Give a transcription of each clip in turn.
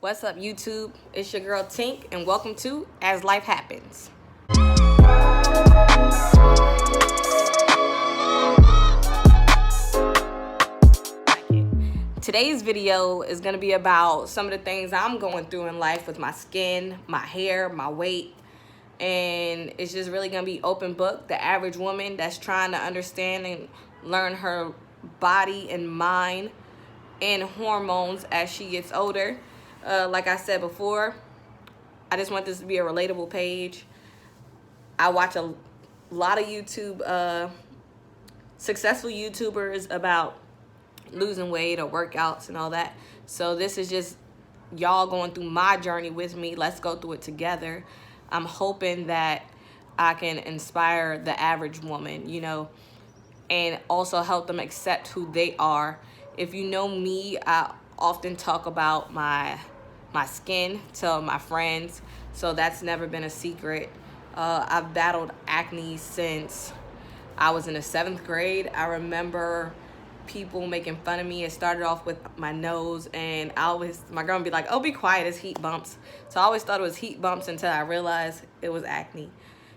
What's up, YouTube? It's your girl Tink, and welcome to As Life Happens. Today's video is going to be about some of the things I'm going through in life with my skin, my hair, my weight, and it's just really going to be open book, the average woman that's trying to understand and learn her body and mind and hormones as she gets older. Like I said before, I just want this to be a relatable page. I watch a lot of YouTube, successful YouTubers about losing weight or workouts and all that. So this is just y'all going through my journey with me. Let's go through it together. I'm hoping that I can inspire the average woman, you know, and also help them accept who they are. If you know me, I often talk about my skin to my friends, so that's never been a secret. I've battled acne since I was in the 7th grade. I remember people making fun of me. It started off with my nose, and my girl would be like, "Oh, be quiet, it's heat bumps." So I always thought it was heat bumps until I realized it was acne.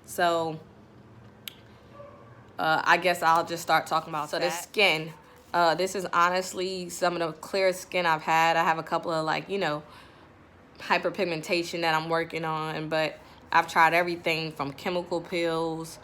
So I guess I'll just start talking about the skin. This is honestly some of the clearest skin I've had. I have a couple of, like, you know, hyperpigmentation that I'm working on, but I've tried everything from chemical peels,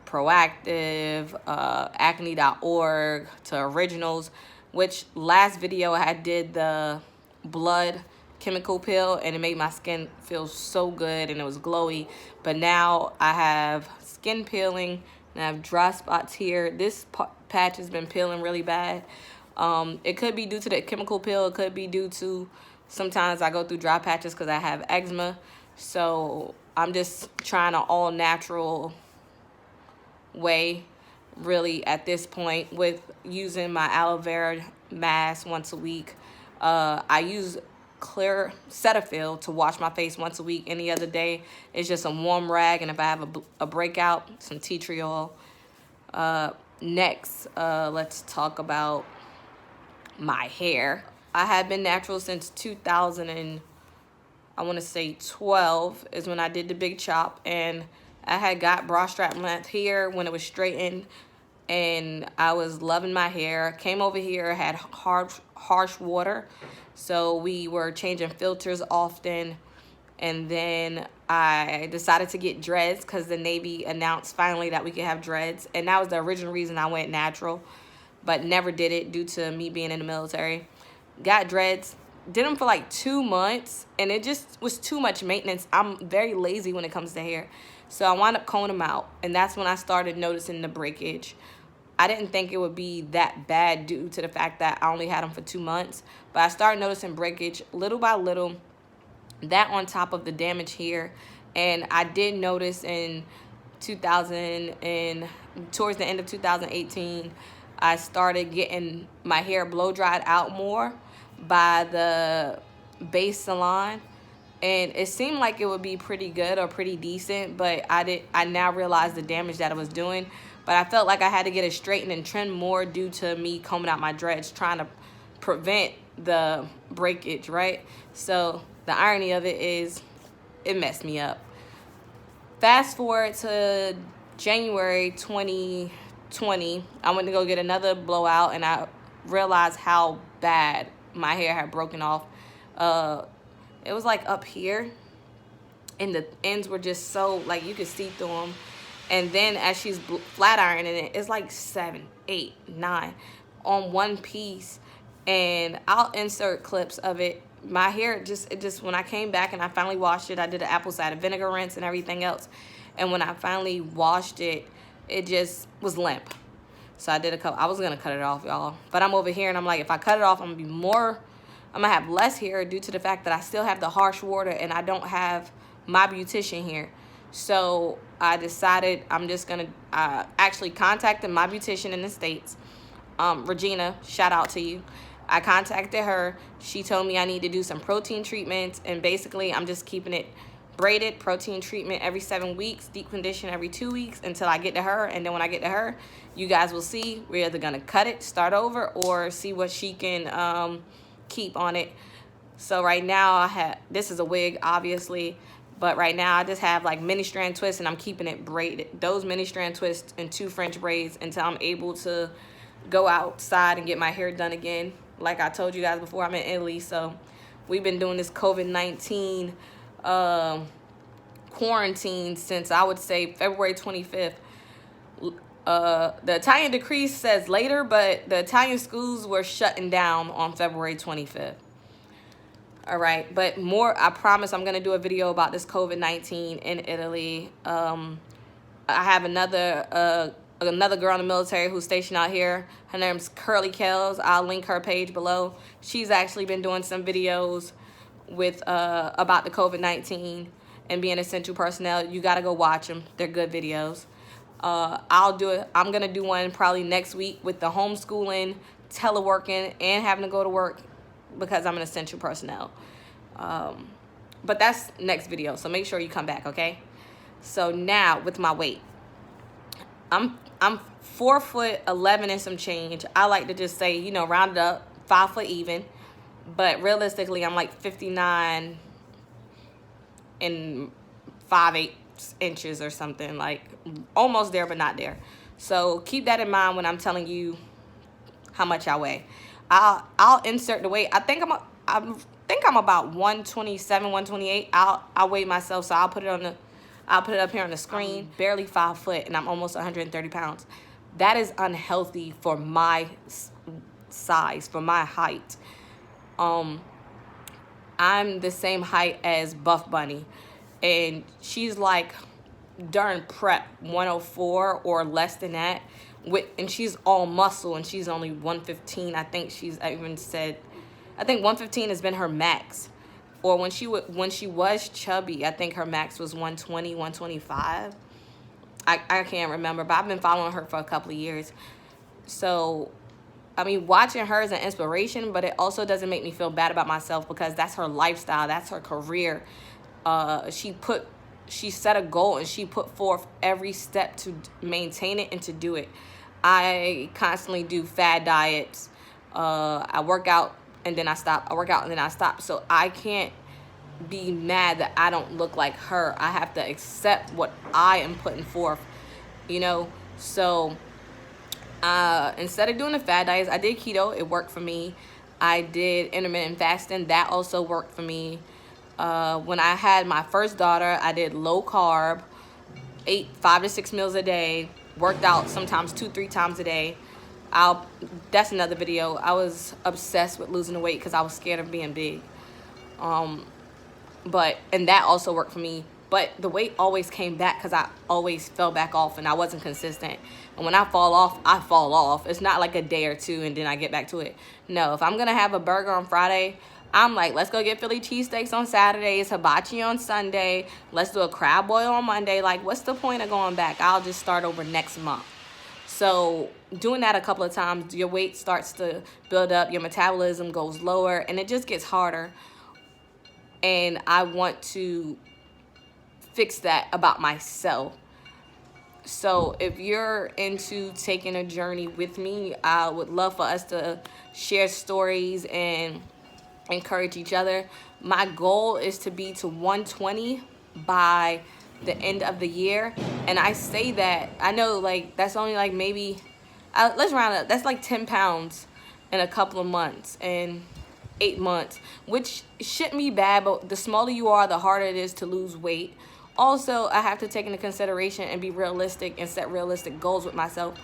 Proactive, acne.org to originals, which last video I did the blood chemical peel, and it made my skin feel so good and it was glowy. But now I have skin peeling and I have dry spots here. This patch has been peeling really bad. It could be due to the chemical peel. It could be due to sometimes I go through dry patches because I have eczema. So I'm just trying an all natural way really at this point with using my aloe vera mask once a week. I use clear Cetaphil to wash my face once a week. Any other day it's just a warm rag, and if I have a breakout, some tea tree oil. Next, let's talk about my hair. I have been natural since 2012 is when I did the big chop, and I had got bra strap length hair when it was straightened, and I was loving my hair. Came over here, had harsh water, so we were changing filters often. And then I decided to get dreads because the Navy announced finally that we could have dreads, and that was the original reason I went natural, but never did it due to me being in the military. Got dreads, did them for like 2 months, and it just was too much maintenance. I'm very lazy when it comes to hair, so I wound up combing them out, and that's when I started noticing the breakage. I didn't think it would be that bad due to the fact that I only had them for 2 months, but I started noticing breakage little by little, that on top of the damage here. And I did notice in 2000 and towards the end of 2018, I started getting my hair blow dried out more by the base salon, and it seemed like it would be pretty good or pretty decent, but I now realize the damage that it was doing. But I felt like I had to get it straightened and trimmed more due to me combing out my dreads, trying to prevent the breakage, right? So the irony of it is it messed me up. Fast forward to January 2020, I went to go get another blowout, and I realized how bad my hair had broken off. It was like up here, and the ends were just so, like, you could see through them. And then as she's flat ironing it, it's like 7, 8, 9 on one piece. And I'll insert clips of it. My hair it just when I came back and I finally washed it, I did an apple cider vinegar rinse and everything else. And when I finally washed it, it just was limp. So I did I was gonna cut it off, y'all. But I'm over here and I'm like, if I cut it off, I'm gonna have less hair due to the fact that I still have the harsh water and I don't have my beautician here. So I decided I'm just gonna actually contacted my beautician in the States, Regina, shout out to you. I contacted her. She told me I need to do some protein treatments, and basically I'm just keeping it braided, protein treatment every 7 weeks, deep condition every 2 weeks until I get to her. And then when I get to her, you guys will see we're either gonna cut it, start over, or see what she can keep on it. So right now this is a wig, obviously, but right now I just have like mini strand twists, and I'm keeping it braided. Those mini strand twists and 2 French braids until I'm able to go outside and get my hair done again. Like I told you guys before, I'm in Italy, so we've been doing this COVID-19 quarantine since, I would say, February 25th. The Italian decree says later, but the Italian schools were shutting down on February 25th. All right, but more, I promise I'm going to do a video about this COVID-19 in Italy. I have another girl in the military who's stationed out here. Her name's Curly Kells. I'll link her page below. She's actually been doing some videos with about the COVID-19 and being essential personnel. You got to go watch them. They're good videos. I'm going to do one probably next week with the homeschooling, teleworking, and having to go to work because I'm an essential personnel. But that's next video, so make sure you come back, okay? So now with my weight, I'm 4'11" and some change. I like to just say, you know, round it up, 5 foot even. But realistically, I'm like 59 and 5/8 inches or something, like almost there but not there. So keep that in mind when I'm telling you how much I weigh. I'll insert the weight. I think I'm about 127, 128. I'll weigh myself, so I'll put it up here on the screen. Barely 5 foot, and I'm almost 130 pounds. That is unhealthy for my size, for my height. I'm the same height as Buff Bunny, and she's like during prep 104 or less than that, and she's all muscle, and she's only 115. I think 115 has been her max. Or when she was chubby, I think her max was 120, 125. I can't remember, but I've been following her for a couple of years. So, I mean, watching her is an inspiration, but it also doesn't make me feel bad about myself because that's her lifestyle, that's her career. She set a goal and she put forth every step to maintain it and to do it. I constantly do fad diets. I work out and then I stop. I work out and then I stop. So I can't be mad that I don't look like her. I have to accept what I am putting forth, you know. So instead of doing the fad diets, I did keto. It worked for me. I did intermittent fasting. That also worked for me. When I had my first daughter, I did low carb, ate 5 to 6 meals a day, worked out sometimes 2-3 times a day. That's another video. I was obsessed with losing the weight because I was scared of being big. And that also worked for me. But the weight always came back because I always fell back off and I wasn't consistent. And when I fall off, I fall off. It's not like a day or two and then I get back to it. No, if I'm going to have a burger on Friday, I'm like, let's go get Philly cheesesteaks on Saturdays, hibachi on Sunday. Let's do a crab boil on Monday. Like, what's the point of going back? I'll just start over next month. So doing that a couple of times, your weight starts to build up, your metabolism goes lower, and it just gets harder. And I want to fix that about myself. So if you're into taking a journey with me, I would love for us to share stories and encourage each other. My goal is to be to 120 by the end of the year. And I say that, I know like that's only like maybe, let's round up, that's like 10 pounds in a couple of months and 8 months, which shouldn't be bad, but the smaller you are, the harder it is to lose weight. Also, I have to take into consideration and be realistic and set realistic goals with myself.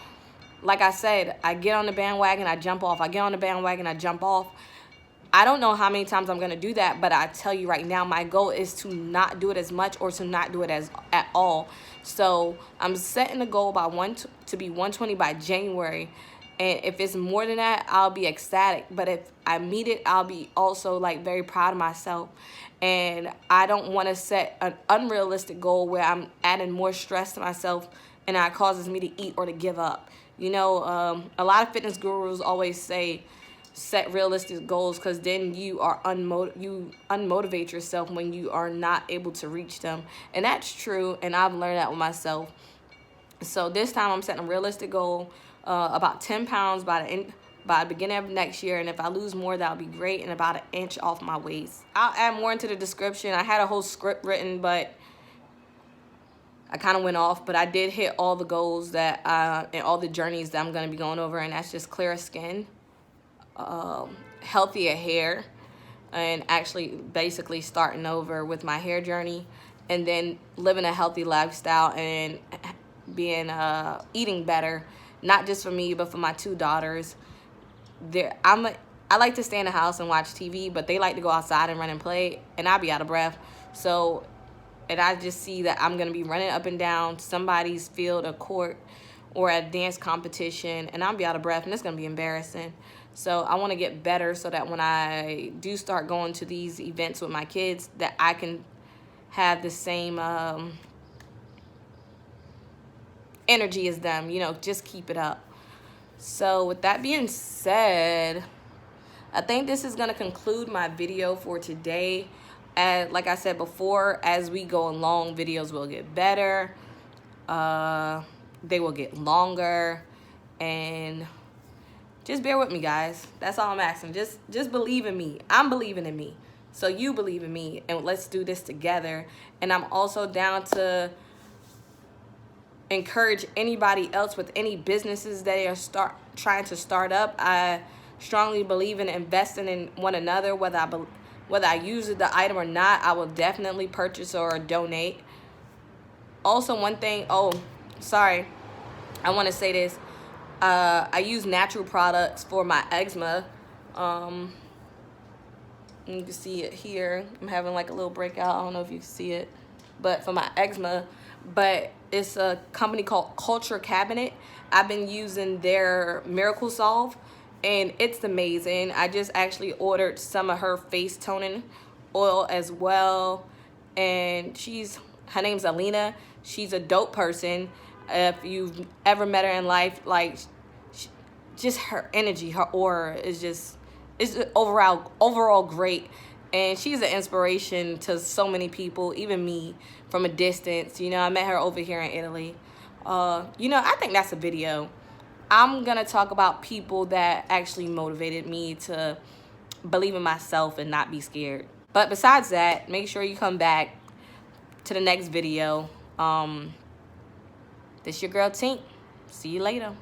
Like I said, I get on the bandwagon, I jump off. I get on the bandwagon, I jump off. I don't know how many times I'm going to do that, but I tell you right now, my goal is to not do it as much or to not do it at all. So I'm setting the goal to be 120 by January. And if it's more than that, I'll be ecstatic. But if I meet it, I'll be also like very proud of myself. And I don't want to set an unrealistic goal where I'm adding more stress to myself and that causes me to eat or to give up. You know, a lot of fitness gurus always say set realistic goals because then you unmotivate yourself when you are not able to reach them. And that's true, and I've learned that with myself. So this time I'm setting a realistic goal, about 10 pounds by by the beginning of next year. And if I lose more, that'll be great. And about 1 inch off my waist. I'll add more into the description. I had a whole script written, but I kind of went off. But I did hit all the goals that and all the journeys that I'm going to be going over. And that's just clearer skin, healthier hair, and actually basically starting over with my hair journey, and then living a healthy lifestyle and being eating better, not just for me but for my 2 daughters. I like to stay in the house and watch TV, but they like to go outside and run and play, and I'll be out of breath. So, and I just see that I'm gonna be running up and down somebody's field or court or a dance competition, and I'll be out of breath, and it's gonna be embarrassing. So I want to get better so that when I do start going to these events with my kids, that I can have the same energy as them, you know, just keep it up. So with that being said, I think this is going to conclude my video for today. And like I said before, as we go along, videos will get better. They will get longer, and just bear with me, guys. That's all I'm asking. Just believe in me. I'm believing in me. So you believe in me, and let's do this together. And I'm also down to encourage anybody else with any businesses that they are trying to start up. I strongly believe in investing in one another. Whether I use the item or not, I will definitely purchase or donate. Also, one thing, sorry, I want to say this. I use natural products for my eczema. You can see it here. I'm having like a little breakout. I don't know if you can see it, but for my eczema. But it's a company called Culture Cabinet. I've been using their Miracle Solve, and it's amazing. I just actually ordered some of her face toning oil as well. And her name's Alina. She's a dope person. If you've ever met her in life, like, just her energy, her aura is overall great. And she's an inspiration to so many people, even me, from a distance. You know, I met her over here in Italy. You know, I think that's a video. I'm going to talk about people that actually motivated me to believe in myself and not be scared. But besides that, make sure you come back to the next video. This your girl Tink. See you later.